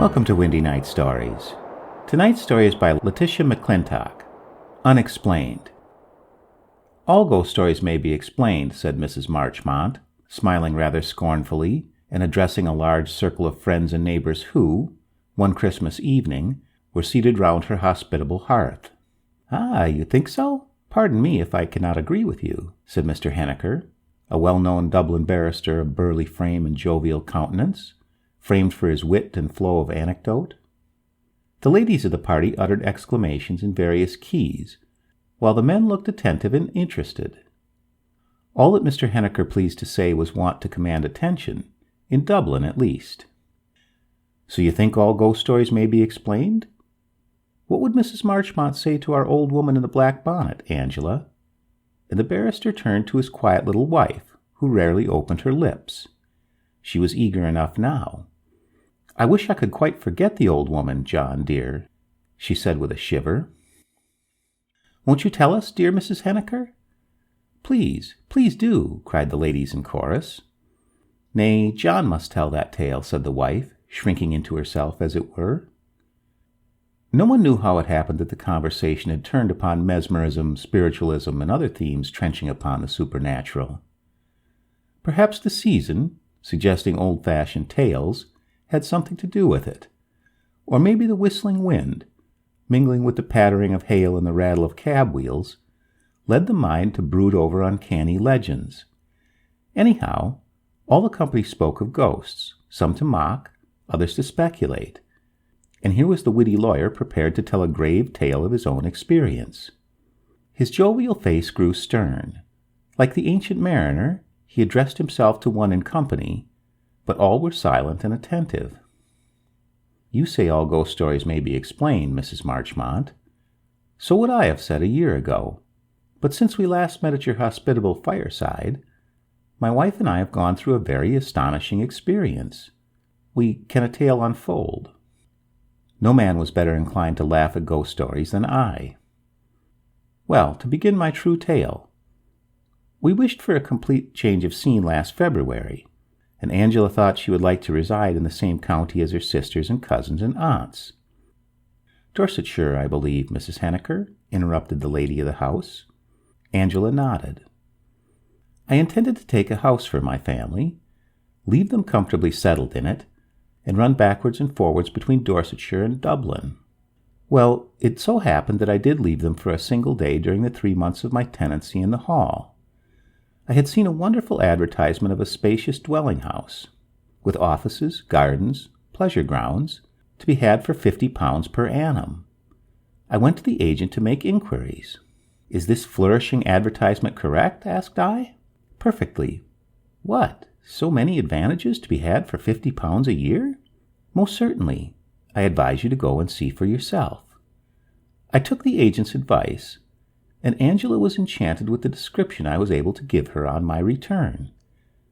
Welcome to Windy Night Stories. Tonight's story is by Letitia McClintock, Unexplained. All ghost stories may be explained, said Mrs. Marchmont, smiling rather scornfully and addressing a large circle of friends and neighbors who, one Christmas evening, were seated round her hospitable hearth. "Ah, you think so? Pardon me if I cannot agree with you," said Mr. Henniker, a well-known Dublin barrister of burly frame and jovial countenance, framed for his wit and flow of anecdote. The ladies of the party uttered exclamations in various keys, while the men looked attentive and interested. All that Mr. Henniker pleased to say was wont to command attention, in Dublin at least. "So you think all ghost stories may be explained? What would Mrs. Marchmont say to our old woman in the black bonnet, Angela?" And the barrister turned to his quiet little wife, who rarely opened her lips. She was eager enough now. "I wish I could quite forget the old woman, John, dear," she said with a shiver. "Won't you tell us, dear Mrs. Henniker?" "Please, please do," cried the ladies in chorus. "Nay, John must tell that tale," said the wife, shrinking into herself, as it were. No one knew how it happened that the conversation had turned upon mesmerism, spiritualism, and other themes trenching upon the supernatural. Perhaps the season, suggesting old-fashioned tales, had something to do with it, or maybe the whistling wind, mingling with the pattering of hail and the rattle of cab wheels, led the mind to brood over uncanny legends. Anyhow, all the company spoke of ghosts, some to mock, others to speculate, and here was the witty lawyer prepared to tell a grave tale of his own experience. His jovial face grew stern. Like the ancient mariner, he addressed himself to one in company, but all were silent and attentive. "You say all ghost stories may be explained, Mrs. Marchmont. So would I have said a year ago. But since we last met at your hospitable fireside, my wife and I have gone through a very astonishing experience. Can a tale unfold?" No man was better inclined to laugh at ghost stories than I. "Well, to begin my true tale. We wished for a complete change of scene last February, and Angela thought she would like to reside in the same county as her sisters and cousins and aunts." "Dorsetshire, I believe, Mrs. Henniker," interrupted the lady of the house. Angela nodded. "I intended to take a house for my family, leave them comfortably settled in it, and run backwards and forwards between Dorsetshire and Dublin. Well, it so happened that I did leave them for a single day during the 3 months of my tenancy in the hall. I had seen a wonderful advertisement of a spacious dwelling-house, with offices, gardens, pleasure grounds, to be had for £50 per annum. I went to the agent to make inquiries. "Is this flourishing advertisement correct?" asked I. "Perfectly." "What, so many advantages to be had for £50 a year?" "Most certainly. I advise you to go and see for yourself." I took the agent's advice, and Angela was enchanted with the description I was able to give her on my return.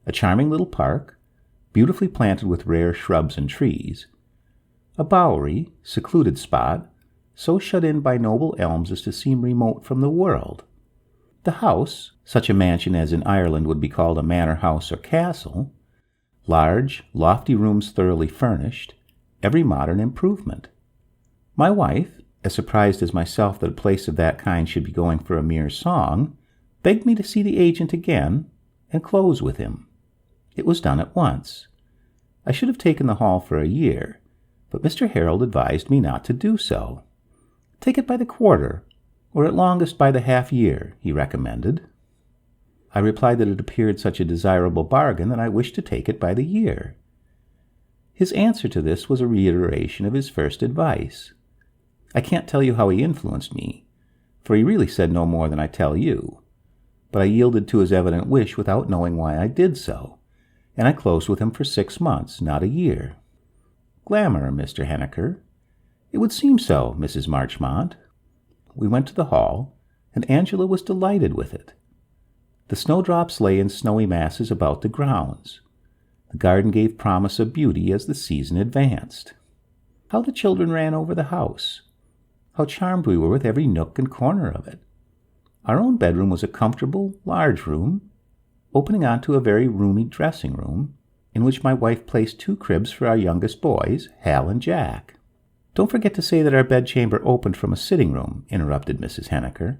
A charming little park, beautifully planted with rare shrubs and trees. A bowery, secluded spot, so shut in by noble elms as to seem remote from the world. The house, such a mansion as in Ireland would be called a manor house or castle, large, lofty rooms thoroughly furnished, every modern improvement. My wife, as surprised as myself that a place of that kind should be going for a mere song, begged me to see the agent again and close with him. It was done at once. I should have taken the hall for a year, but Mr. Harold advised me not to do so. "Take it by the quarter, or at longest by the half-year," he recommended. I replied that it appeared such a desirable bargain that I wished to take it by the year. His answer to this was a reiteration of his first advice. I can't tell you how he influenced me, for he really said no more than I tell you, but I yielded to his evident wish without knowing why I did so, and I closed with him for 6 months, not a year. Glamour, Mr. Henniker. It would seem so, Mrs. Marchmont. We went to the hall, and Angela was delighted with it. The snowdrops lay in snowy masses about the grounds. The garden gave promise of beauty as the season advanced. How the children ran over the house! How charmed we were with every nook and corner of it. Our own bedroom was a comfortable, large room, opening onto a very roomy dressing-room, in which my wife placed 2 cribs for our youngest boys, Hal and Jack. Don't forget to say that our bedchamber opened from a sitting room, interrupted Mrs. Henniker.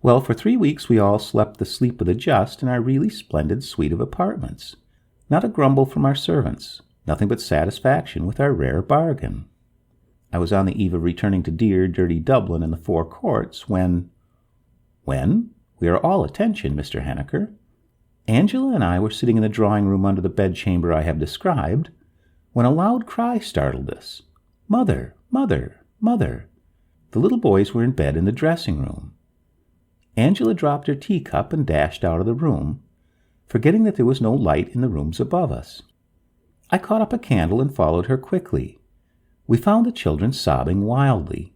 Well, for 3 weeks we all slept the sleep of the just in our really splendid suite of apartments. Not a grumble from our servants, nothing but satisfaction with our rare bargain. I was on the eve of returning to dear, dirty Dublin and the Four Courts when... We are all attention, Mr. Henniker. Angela and I were sitting in the drawing-room under the bedchamber I have described, when a loud cry startled us. Mother! Mother! Mother! The little boys were in bed in the dressing-room. Angela dropped her teacup and dashed out of the room, forgetting that there was no light in the rooms above us. I caught up a candle and followed her quickly. We found the children sobbing wildly.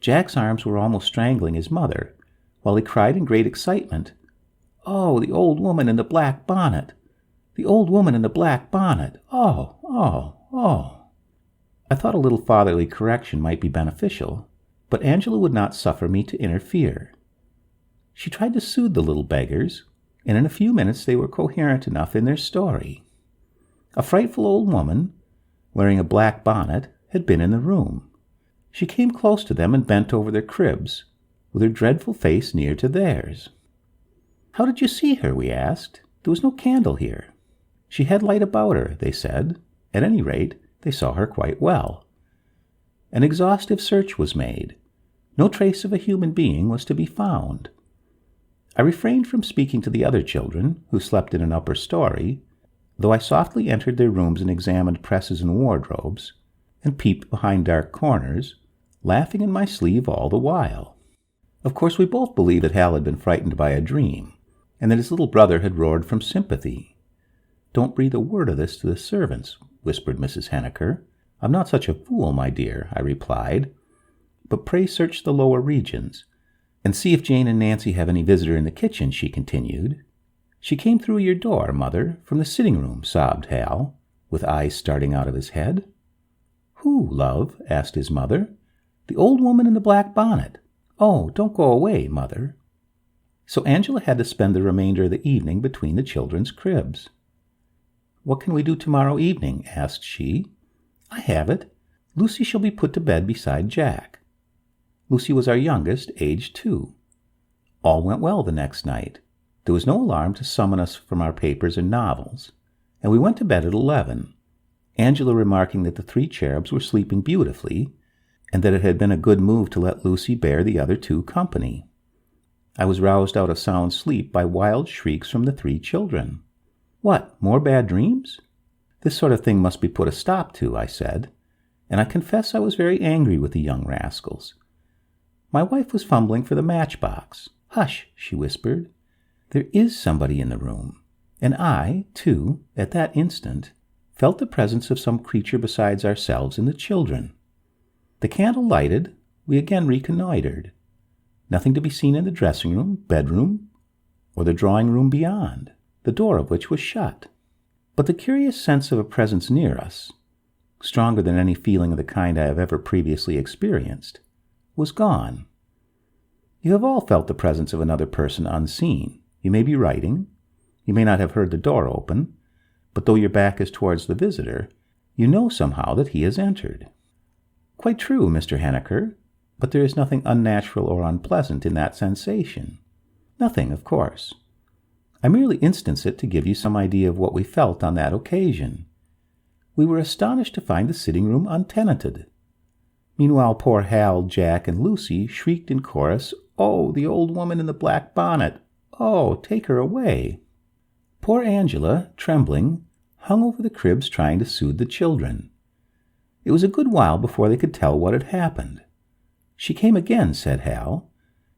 Jack's arms were almost strangling his mother, while he cried in great excitement, "Oh, the old woman in the black bonnet! The old woman in the black bonnet! Oh, oh, oh!" I thought a little fatherly correction might be beneficial, but Angela would not suffer me to interfere. She tried to soothe the little beggars, and in a few minutes they were coherent enough in their story. A frightful old woman, wearing a black bonnet, had been in the room. She came close to them and bent over their cribs, with her dreadful face near to theirs. "How did you see her?" we asked. "There was no candle here." "She had light about her," they said. At any rate, they saw her quite well. An exhaustive search was made. No trace of a human being was to be found. I refrained from speaking to the other children, who slept in an upper story, though I softly entered their rooms and examined presses and wardrobes, and peeped behind dark corners, laughing in my sleeve all the while. Of course, we both believed that Hal had been frightened by a dream, and that his little brother had roared from sympathy. "Don't breathe a word of this to the servants," whispered Mrs. Henniker. "I'm not such a fool, my dear," I replied. "But pray search the lower regions, and see if Jane and Nancy have any visitor in the kitchen," she continued. "She came through your door, Mother, from the sitting-room," sobbed Hal, with eyes starting out of his head. "Who, love?" asked his mother. "The old woman in the black bonnet. Oh, don't go away, Mother." So Angela had to spend the remainder of the evening between the children's cribs. "What can we do tomorrow evening?" asked she. "I have it. Lucy shall be put to bed beside Jack." Lucy was our youngest, aged 2. All went well the next night. There was no alarm to summon us from our papers and novels, and we went to bed at 11, Angela remarking that the 3 cherubs were sleeping beautifully, and that it had been a good move to let Lucy bear the other 2 company. I was roused out of sound sleep by wild shrieks from the 3 children. "What, more bad dreams?" "This sort of thing must be put a stop to," I said, and I confess I was very angry with the young rascals. My wife was fumbling for the matchbox. "Hush," she whispered. "There is somebody in the room." And I, too, at that instant, felt the presence of some creature besides ourselves and the children. The candle lighted, we again reconnoitered. Nothing to be seen in the dressing-room, bedroom, or the drawing-room beyond, the door of which was shut. But the curious sense of a presence near us, stronger than any feeling of the kind I have ever previously experienced, was gone. You have all felt the presence of another person unseen. You may be writing. You may not have heard the door open, but though your back is towards the visitor, you know somehow that he has entered. Quite true, Mr. Henniker, but there is nothing unnatural or unpleasant in that sensation. Nothing, of course. I merely instance it to give you some idea of what we felt on that occasion. We were astonished to find the sitting-room untenanted. Meanwhile, poor Hal, Jack, and Lucy shrieked in chorus, "Oh, the old woman in the black bonnet! Oh, take her away!" Poor Angela, trembling, hung over the cribs trying to soothe the children. It was a good while before they could tell what had happened. "She came again," said Hal,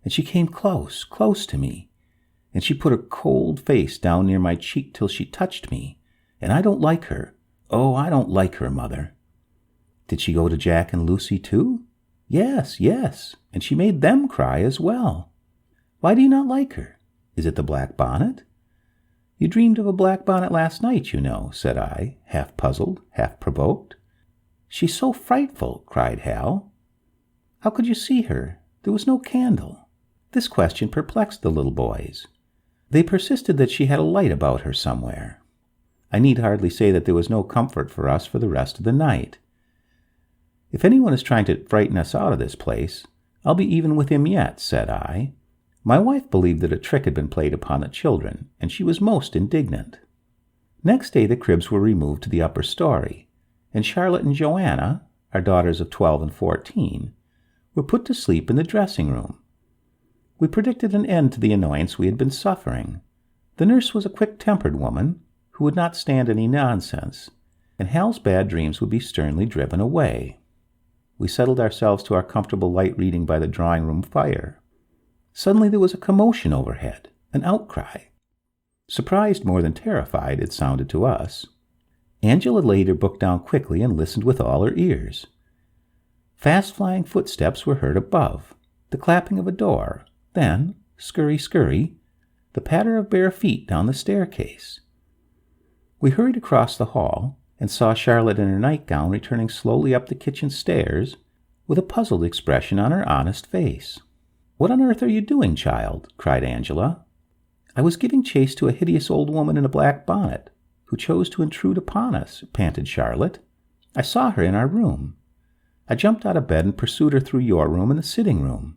"and she came close, close to me, and she put her cold face down near my cheek till she touched me, and I don't like her. Oh, I don't like her, Mother." "Did she go to Jack and Lucy, too?" "Yes, yes, and she made them cry as well." "Why do you not like her? Is it the black bonnet?" "You dreamed of a black bonnet last night, you know," said I, half puzzled, half provoked. "She's so frightful," cried Hal. "How could you see her? There was no candle." This question perplexed the little boys. They persisted that she had a light about her somewhere. I need hardly say that there was no comfort for us for the rest of the night. "If anyone is trying to frighten us out of this place, I'll be even with him yet," said I. My wife believed that a trick had been played upon the children, and she was most indignant. Next day the cribs were removed to the upper story, and Charlotte and Joanna, our daughters of 12 and 14, were put to sleep in the dressing room. We predicted an end to the annoyance we had been suffering. The nurse was a quick-tempered woman who would not stand any nonsense, and Hal's bad dreams would be sternly driven away. We settled ourselves to our comfortable light reading by the drawing-room fire. Suddenly there was a commotion overhead, an outcry. Surprised more than terrified, it sounded to us. Angela laid her book down quickly and listened with all her ears. Fast-flying footsteps were heard above, the clapping of a door, then, scurry, scurry, the patter of bare feet down the staircase. We hurried across the hall and saw Charlotte in her nightgown returning slowly up the kitchen stairs with a puzzled expression on her honest face. "What on earth are you doing, child?" cried Angela. "I was giving chase to a hideous old woman in a black bonnet who chose to intrude upon us," panted Charlotte. "I saw her in our room. I jumped out of bed and pursued her through your room and the sitting room.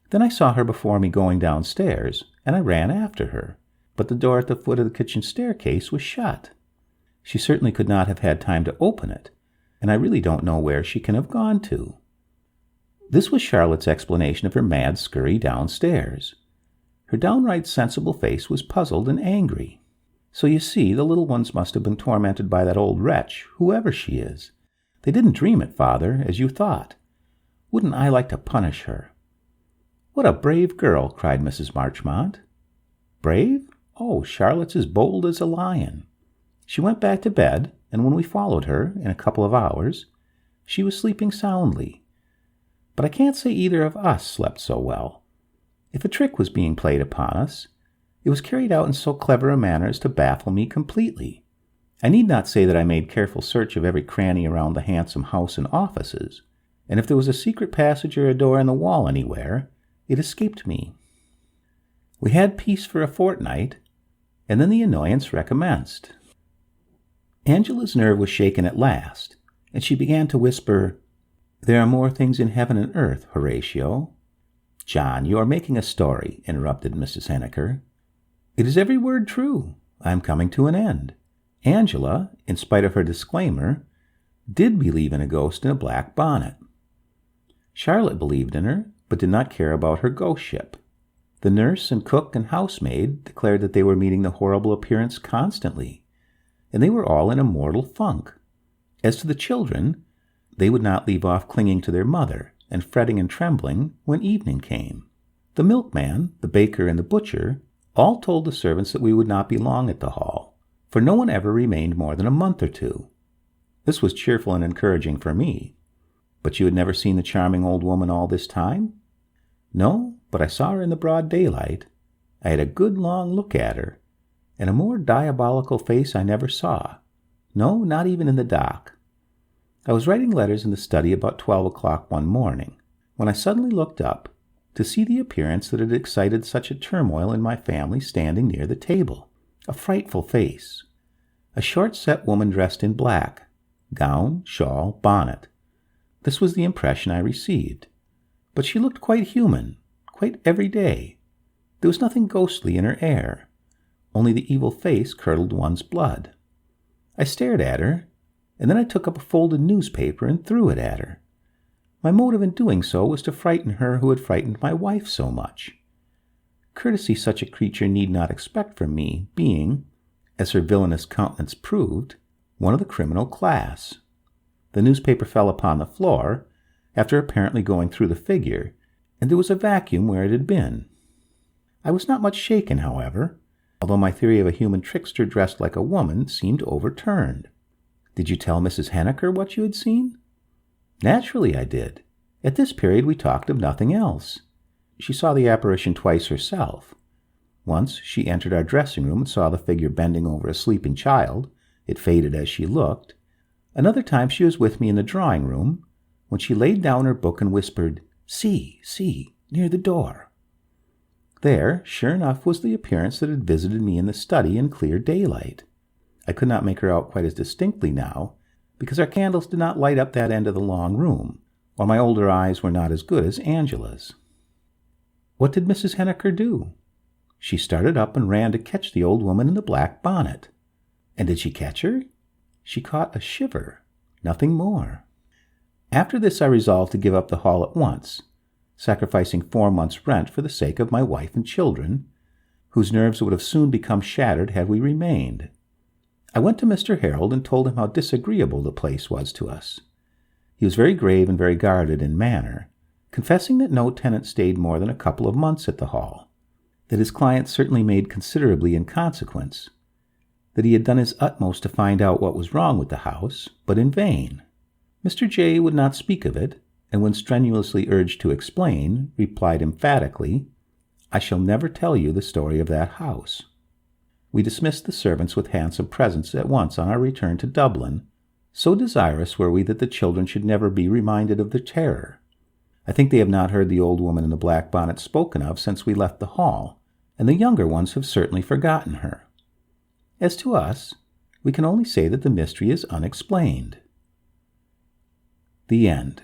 Then I saw her before me going downstairs, and I ran after her, but the door at the foot of the kitchen staircase was shut. She certainly could not have had time to open it, and I really don't know where she can have gone to." This was Charlotte's explanation of her mad scurry downstairs. Her downright sensible face was puzzled and angry. "So you see, the little ones must have been tormented by that old wretch, whoever she is. They didn't dream it, Father, as you thought. Wouldn't I like to punish her?" "What a brave girl!" cried Mrs. Marchmont. "Brave? Oh, Charlotte's as bold as a lion. She went back to bed, and when we followed her, in a couple of hours, she was sleeping soundly. But I can't say either of us slept so well. If a trick was being played upon us, it was carried out in so clever a manner as to baffle me completely. I need not say that I made careful search of every cranny around the handsome house and offices, and if there was a secret passage or a door in the wall anywhere, it escaped me. We had peace for a fortnight, and then the annoyance recommenced." Angela's nerve was shaken at last, and she began to whisper, "There are more things in heaven and earth, Horatio." "John, you are making a story," interrupted Mrs. Henniker. "It is every word true. I am coming to an end. Angela, in spite of her disclaimer, did believe in a ghost in a black bonnet. Charlotte believed in her, but did not care about her ghost ship. The nurse and cook and housemaid declared that they were meeting the horrible appearance constantly, and they were all in a mortal funk. As to the children, they would not leave off clinging to their mother and fretting and trembling when evening came. The milkman, the baker, and the butcher all told the servants that we would not be long at the hall, for no one ever remained more than a month or two. This was cheerful and encouraging for me. But you had never seen the charming old woman all this time?" "No, but I saw her in the broad daylight. I had a good long look at her, and a more diabolical face I never saw. No, not even in the dock. I was writing letters in the study about 12 o'clock one morning, when I suddenly looked up to see the appearance that had excited such a turmoil in my family standing near the table. A frightful face. A short-set woman dressed in black, gown, shawl, bonnet. This was the impression I received. But she looked quite human, quite everyday. There was nothing ghostly in her air. Only the evil face curdled one's blood. I stared at her, and then I took up a folded newspaper and threw it at her. My motive in doing so was to frighten her who had frightened my wife so much. Courtesy such a creature need not expect from me, being, as her villainous countenance proved, one of the criminal class. The newspaper fell upon the floor, after apparently going through the figure, and there was a vacuum where it had been. I was not much shaken, however, although my theory of a human trickster dressed like a woman seemed overturned. "Did you tell Mrs. Henniker what you had seen?" "Naturally I did. At this period we talked of nothing else. She saw the apparition twice herself. Once she entered our dressing room and saw the figure bending over a sleeping child. It faded as she looked. Another time she was with me in the drawing-room, when she laid down her book and whispered, 'See, see,' near the door. There, sure enough, was the appearance that had visited me in the study in clear daylight. I could not make her out quite as distinctly now, because our candles did not light up that end of the long room, while my older eyes were not as good as Angela's. What did Mrs. Henniker do? She started up and ran to catch the old woman in the black bonnet. And did she catch her? She caught a shiver, nothing more. After this I resolved to give up the hall at once, sacrificing 4 months' rent for the sake of my wife and children, whose nerves would have soon become shattered had we remained. I went to Mr. Harold and told him how disagreeable the place was to us. He was very grave and very guarded in manner, confessing that no tenant stayed more than a couple of months at the hall, that his client certainly made considerably in consequence, that he had done his utmost to find out what was wrong with the house, but in vain. Mr. J. would not speak of it, and when strenuously urged to explain, replied emphatically, "I shall never tell you the story of that house." We dismissed the servants with handsome presents at once on our return to Dublin, so desirous were we that the children should never be reminded of the terror. I think they have not heard the old woman in the black bonnet spoken of since we left the hall, and the younger ones have certainly forgotten her. As to us, we can only say that the mystery is unexplained. The end.